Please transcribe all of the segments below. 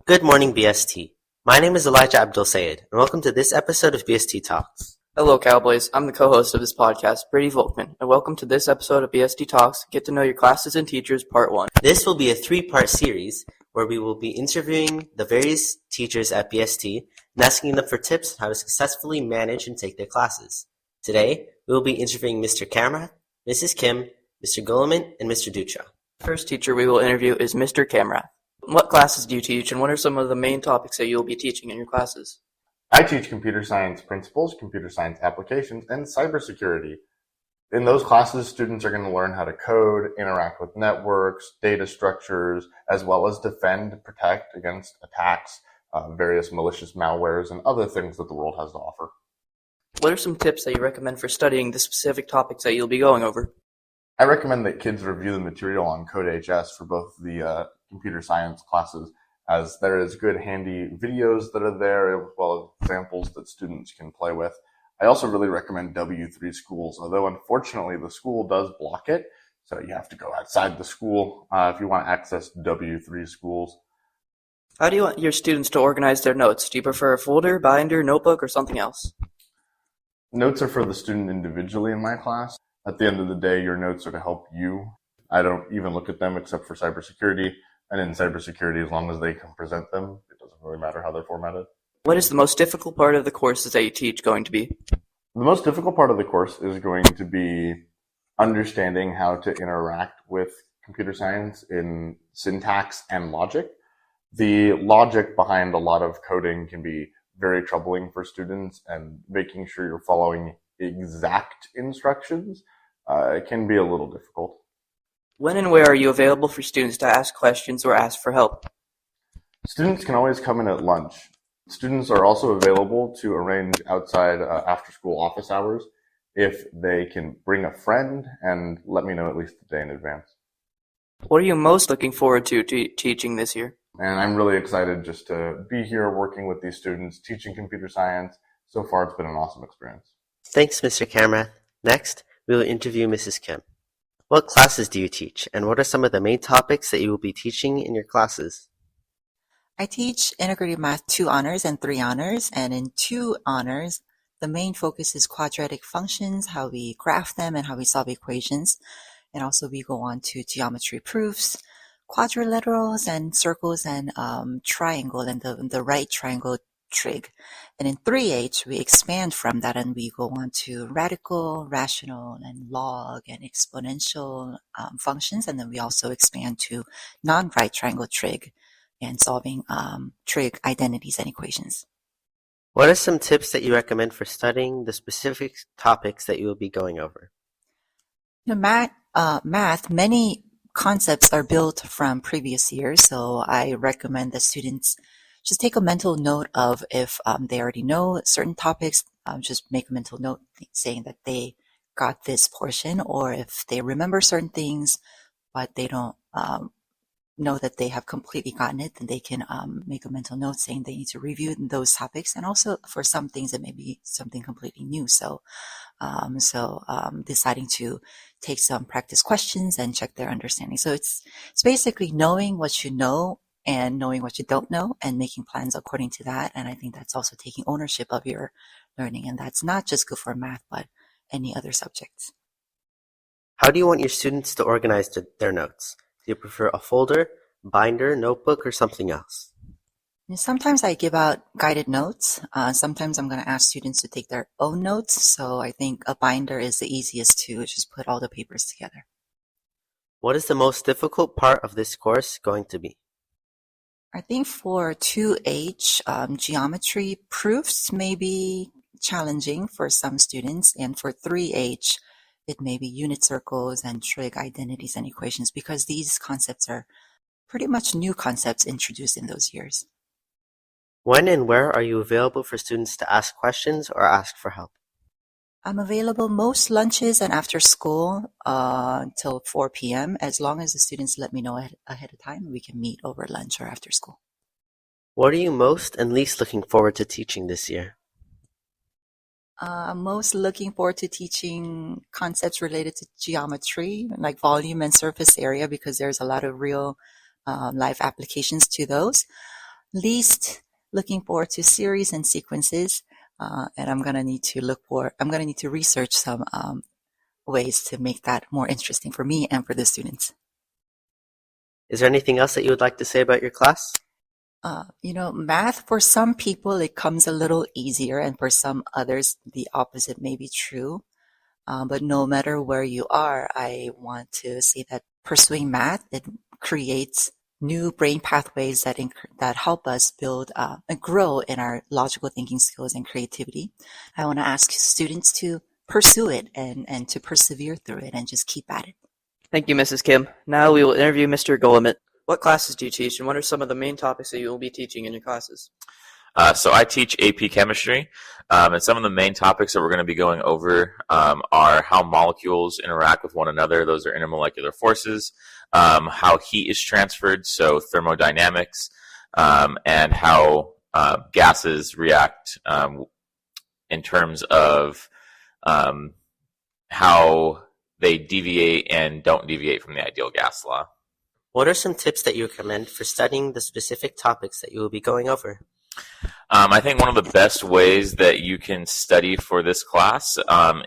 Good morning, BST. My name is Elijah Abdul Sayed, and welcome to this episode of BST Talks. Hello, Cowboys. I'm the co-host of this podcast, Brady Volkman, and welcome to this episode of BST Talks, Get to Know Your Classes and Teachers, Part 1. This will be a three-part series where we will be interviewing the various teachers at BST and asking them for tips on how to successfully manage and take their classes. Today, we will be interviewing Mr. Kamrath, Mrs. Kim, Mr. Gulliman, and Mr. Dutra. The first teacher we will interview is Mr. Kamrath. What classes do you teach, and what are some of the main topics that you will be teaching in your classes? I teach computer science principles, computer science applications, and cybersecurity. In those classes, students are going to learn how to code, interact with networks, data structures, as well as defend, protect against attacks, various malicious malwares, and other things that the world has to offer. What are some tips that you recommend for studying the specific topics that you'll be going over? I recommend that kids review the material on CodeHS for both the computer science classes, as there is good handy videos that are there, as well as examples that students can play with. I also really recommend W3 schools, although unfortunately the school does block it, so you have to go outside the school if you want access to W3 schools. How do you want your students to organize their notes? Do you prefer a folder, binder, notebook, or something else? Notes are for the student individually in my class. At the end of the day, your notes are to help you. I don't even look at them except for cybersecurity. And in cybersecurity, as long as they can present them, it doesn't really matter how they're formatted. What is the most difficult part of the courses that you teach going to be? The most difficult part of the course is going to be understanding how to interact with computer science in syntax and logic. The logic behind a lot of coding can be very troubling for students, and making sure you're following exact instructions can be a little difficult. When and where are you available for students to ask questions or ask for help? Students can always come in at lunch. Students are also available to arrange outside after-school office hours if they can bring a friend and let me know at least a day in advance. What are you most looking forward to teaching this year? And I'm really excited just to be here working with these students, teaching computer science. So far, it's been an awesome experience. Thanks, Mr. Kamrath. Next, we will interview Mrs. Kim. What classes do you teach, and what are some of the main topics that you will be teaching in your classes? I teach Integrated Math 2 honors and 3 honors, and in 2 honors, the main focus is quadratic functions, how we graph them and how we solve equations. And also we go on to geometry proofs, quadrilaterals and circles and triangle and the right triangle trig. And in 3H, we expand from that and we go on to radical, rational, and log and exponential functions. And then we also expand to non-right triangle trig and solving trig identities and equations. What are some tips that you recommend for studying the specific topics that you will be going over? Math, many concepts are built from previous years, so I recommend that students just take a mental note of if they already know certain topics, just make a mental note saying that they got this portion, or if they remember certain things, but they don't know that they have completely gotten it, then they can make a mental note saying they need to review those topics. And also for some things, it may be something completely new. So deciding to take some practice questions and check their understanding. So it's basically knowing what you know and knowing what you don't know and making plans according to that. And I think that's also taking ownership of your learning. And that's not just good for math, but any other subjects. How do you want your students to organize their notes? Do you prefer a folder, binder, notebook, or something else? Sometimes I give out guided notes. Sometimes I'm going to ask students to take their own notes. So I think a binder is the easiest to just put all the papers together. What is the most difficult part of this course going to be? I think for 2H, geometry proofs may be challenging for some students. And for 3H, it may be unit circles and trig identities and equations, because these concepts are pretty much new concepts introduced in those years. When and where are you available for students to ask questions or ask for help? I'm available most lunches and after school until 4 p.m. As long as the students let me know ahead of time, we can meet over lunch or after school. What are you most and least looking forward to teaching this year? I'm most looking forward to teaching concepts related to geometry, like volume and surface area, because there's a lot of real life applications to those. least looking forward to series and sequences. And I'm gonna need to research some ways to make that more interesting for me and for the students. Is there anything else that you would like to say about your class? Math, for some people, it comes a little easier, and for some others, the opposite may be true. But no matter where you are, I want to say that pursuing math, it creates new brain pathways that help us build and grow in our logical thinking skills and creativity. I want to ask students to pursue it and to persevere through it and just keep at it. Thank you, Mrs. Kim. Now we will interview Mr. Golemit. What classes do you teach, and what are some of the main topics that you will be teaching in your classes? So I teach AP Chemistry, and some of the main topics that we're going to be going over are how molecules interact with one another. Those are intermolecular forces, how heat is transferred, so thermodynamics, and how gases react in terms of how they deviate and don't deviate from the ideal gas law. What are some tips that you recommend for studying the specific topics that you will be going over? I think one of the best ways that you can study for this class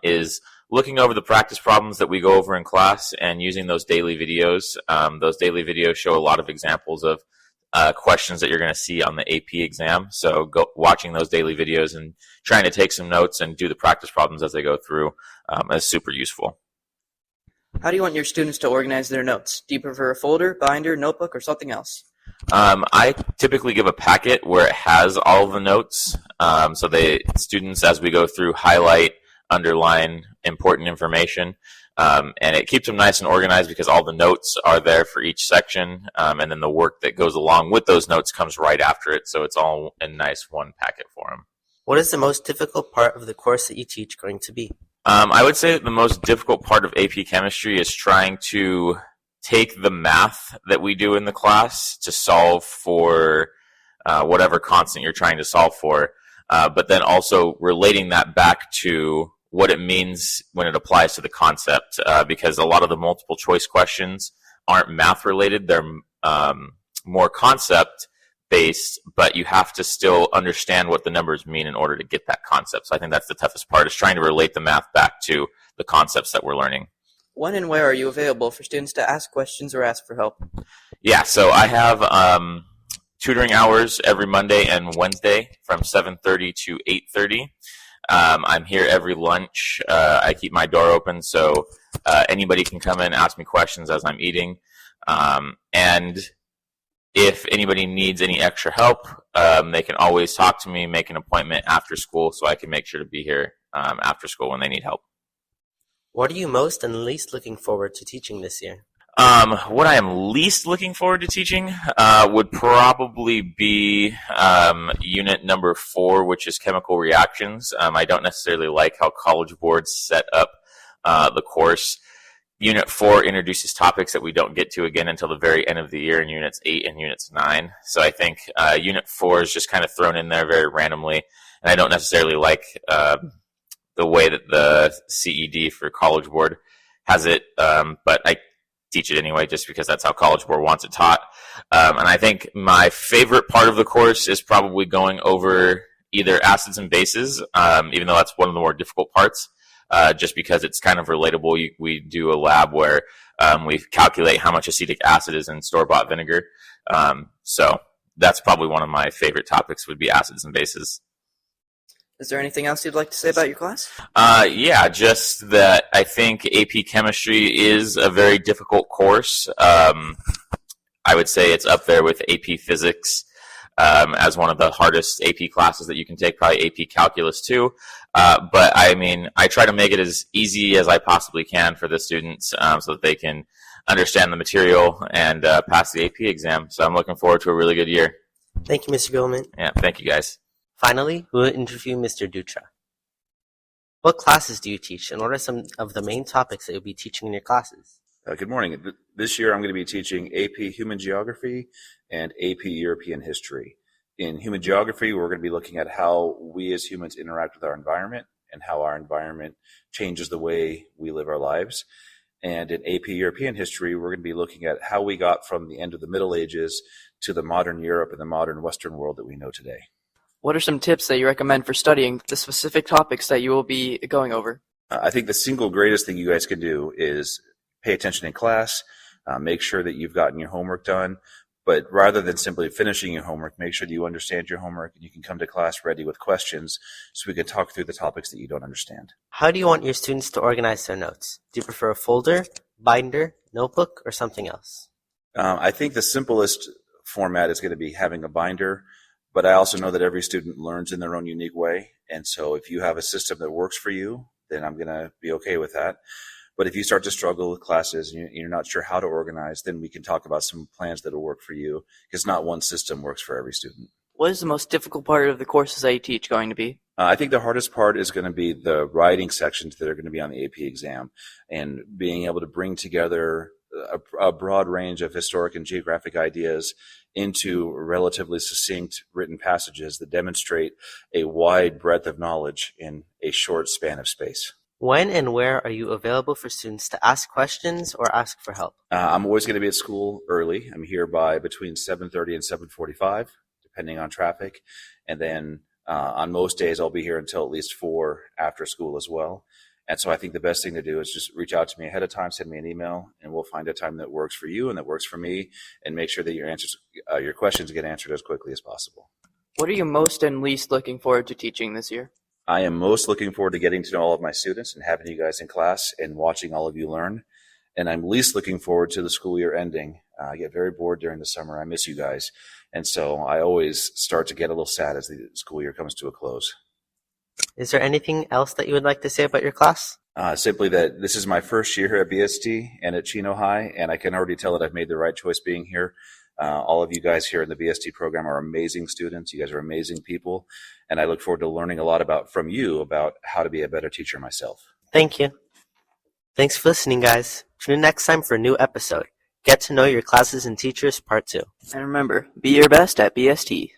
is looking over the practice problems that we go over in class and using those daily videos. Those daily videos show a lot of examples of questions that you're going to see on the AP exam. So watching those daily videos and trying to take some notes and do the practice problems as they go through is super useful. How do you want your students to organize their notes? Do you prefer a folder, binder, notebook, or something else? I typically give a packet where it has all of the notes, so the students, as we go through, highlight, underline important information, and it keeps them nice and organized because all the notes are there for each section, and then the work that goes along with those notes comes right after it, so it's all in nice one packet for them. What is the most difficult part of the course that you teach going to be? I would say that the most difficult part of AP Chemistry is trying to take the math that we do in the class to solve for whatever constant you're trying to solve for, but then also relating that back to what it means when it applies to the concept, because a lot of the multiple choice questions aren't math related, they're more concept based, but you have to still understand what the numbers mean in order to get that concept. So I think that's the toughest part, is trying to relate the math back to the concepts that we're learning. When and where are you available for students to ask questions or ask for help? Yeah, so I have tutoring hours every Monday and Wednesday from 7:30 to 8:30. I'm here every lunch. I keep my door open, so anybody can come in and ask me questions as I'm eating. And if anybody needs any extra help, they can always talk to me, make an appointment after school, so I can make sure to be here after school when they need help. What are you most and least looking forward to teaching this year? What I am least looking forward to teaching would probably be unit number 4, which is chemical reactions. I don't necessarily like how College Board set up the course. Unit 4 introduces topics that we don't get to again until the very end of the year in Units 8 and Units 9. So I think Unit 4 is just kind of thrown in there very randomly, and I don't necessarily like the way that the CED for College Board has it, but I teach it anyway just because that's how College Board wants it taught. And I think my favorite part of the course is probably going over either acids and bases, even though that's one of the more difficult parts. Just because it's kind of relatable. We do a lab where we calculate how much acetic acid is in store-bought vinegar. So that's probably one of my favorite topics, would be acids and bases. Is there anything else you'd like to say about your class? Yeah, just that I think AP Chemistry is a very difficult course. I would say it's up there with AP Physics as one of the hardest AP classes that you can take, probably AP Calculus too. But I mean, I try to make it as easy as I possibly can for the students so that they can understand the material and pass the AP exam. So I'm looking forward to a really good year. Thank you, Mr. Gilman. Yeah, thank you guys. Finally, we will interview Mr. Dutra. What classes do you teach, and what are some of the main topics that you'll be teaching in your classes? Good morning. This year I'm going to be teaching AP Human Geography and AP European History. In Human Geography, we're going to be looking at how we as humans interact with our environment and how our environment changes the way we live our lives. And in AP European History, we're going to be looking at how we got from the end of the Middle Ages to the modern Europe and the modern Western world that we know today. What are some tips that you recommend for studying the specific topics that you will be going over? I think the single greatest thing you guys can do is pay attention in class, make sure that you've gotten your homework done, but rather than simply finishing your homework, make sure that you understand your homework and you can come to class ready with questions so we can talk through the topics that you don't understand. How do you want your students to organize their notes? Do you prefer a folder, binder, notebook, or something else? I think the simplest format is going to be having a binder, but I also know that every student learns in their own unique way. And so if you have a system that works for you, then I'm going to be okay with that. But if you start to struggle with classes and you're not sure how to organize, then we can talk about some plans that will work for you, because not one system works for every student. What is the most difficult part of the courses that you teach going to be? I think the hardest part is going to be the writing sections that are going to be on the AP exam, and being able to bring together a broad range of historic and geographic ideas into relatively succinct written passages that demonstrate a wide breadth of knowledge in a short span of space. When and where are you available for students to ask questions or ask for help? I'm always going to be at school early. I'm here by between 7:30 and 7:45, depending on traffic. And then on most days, I'll be here until at least 4 after school as well. And so I think the best thing to do is just reach out to me ahead of time, send me an email, and we'll find a time that works for you and that works for me, and make sure that your questions get answered as quickly as possible. What are you most and least looking forward to teaching this year? I am most looking forward to getting to know all of my students and having you guys in class and watching all of you learn. And I'm least looking forward to the school year ending. I get very bored during the summer. I miss you guys. And so I always start to get a little sad as the school year comes to a close. Is there anything else that you would like to say about your class? Simply that this is my first year here at BST and at Chino High, and I can already tell that I've made the right choice being here. All of you guys here in the BST program are amazing students. You guys are amazing people. And I look forward to learning a lot from you about how to be a better teacher myself. Thank you. Thanks for listening, guys. Tune in next time for a new episode. Get to know your classes and teachers, part 2. And remember, be your best at BST.